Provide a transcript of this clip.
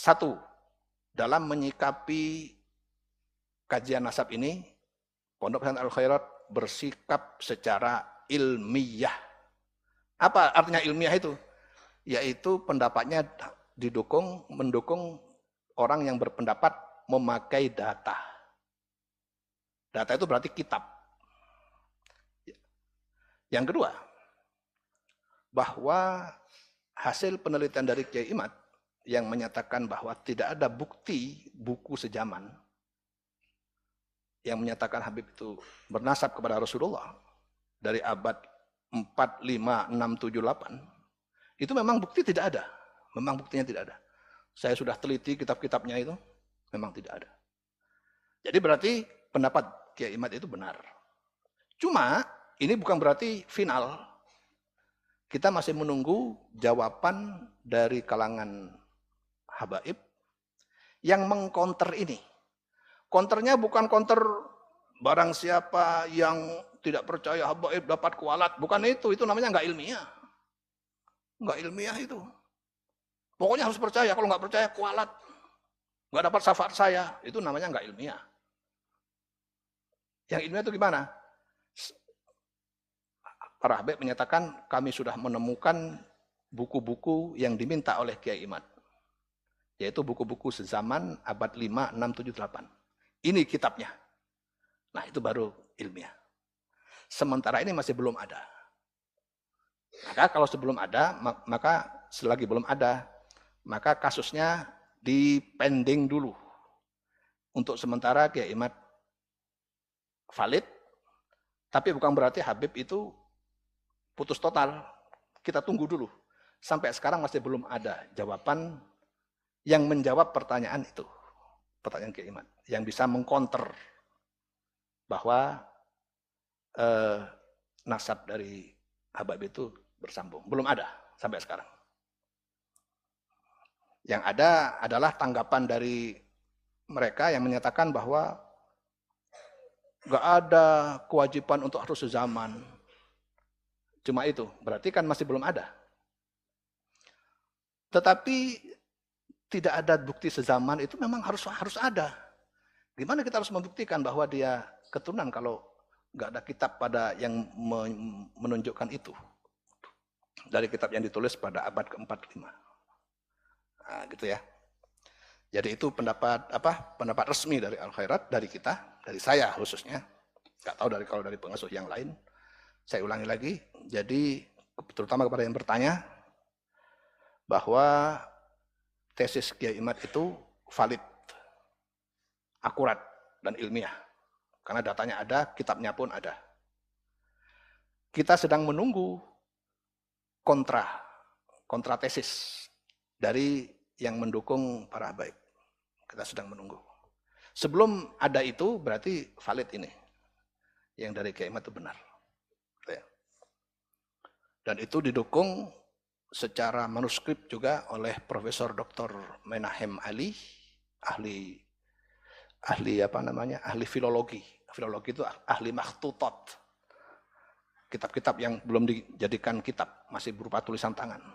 satu, dalam menyikapi kajian nasab ini, Pondok Pesantren Al-Khairat bersikap secara ilmiah. Apa artinya ilmiah itu? Yaitu pendapatnya mendukung orang yang berpendapat memakai data. Data itu berarti kitab. Yang kedua, bahwa hasil penelitian dari Kiai Imad yang menyatakan bahwa tidak ada bukti buku sejaman yang menyatakan Habib itu bernasab kepada Rasulullah dari abad 4, 5, 6, 7, 8, itu memang bukti tidak ada. Memang buktinya tidak ada. Saya sudah teliti kitab-kitabnya itu, memang tidak ada. Jadi berarti pendapat Kiai Imad itu benar. Cuma ini bukan berarti final. Kita masih menunggu jawaban dari kalangan habaib yang mengkonter ini. Konternya bukan konter barang siapa yang tidak percaya habaib dapat kualat. Bukan itu namanya nggak ilmiah. Nggak ilmiah itu. Pokoknya harus percaya, kalau nggak percaya kualat. Nggak dapat syafaat saya, itu namanya nggak ilmiah. Yang ilmiah itu gimana? Para habaib menyatakan kami sudah menemukan buku-buku yang diminta oleh Kiai Imad. Yaitu buku-buku sezaman abad 5, 6, 7, 8. Ini kitabnya. Nah itu baru ilmiah. Sementara ini masih belum ada. Maka kalau sebelum ada, maka selagi belum ada, maka kasusnya dipending dulu. Untuk sementara Kiai Imad valid, tapi bukan berarti Habib itu putus total. Kita tunggu dulu. Sampai sekarang masih belum ada jawaban yang menjawab pertanyaan itu. Pertanyaan Kiai Imad. Yang bisa mengkonter bahwa nasab dari Habib itu bersambung. Belum ada sampai sekarang. Yang ada adalah tanggapan dari mereka yang menyatakan bahwa nggak ada kewajiban untuk harus sezaman. Cuma itu, berarti kan masih belum ada. Tetapi tidak ada bukti sezaman itu memang harus ada. Gimana kita harus membuktikan bahwa dia keturunan kalau nggak ada kitab pada yang menunjukkan itu dari kitab yang ditulis pada abad ke-4-5. Nah, gitu ya. Jadi itu pendapat resmi dari Al-Khairat, dari kita, dari saya khususnya. Nggak tahu kalau dari pengasuh yang lain. Saya ulangi lagi, jadi terutama kepada yang bertanya, bahwa tesis Kiai Imad itu valid, akurat, dan ilmiah. Karena datanya ada, kitabnya pun ada. Kita sedang menunggu kontra tesis dari yang mendukung para habaib. Kita sedang menunggu. Sebelum ada itu, berarti valid ini. Yang dari Kiai Imad itu benar. Dan itu didukung secara manuskrip juga oleh Profesor Dr. Menahem Ali, ahli filologi. Filologi itu ahli makhtutat. Kitab-kitab yang belum dijadikan kitab, masih berupa tulisan tangan.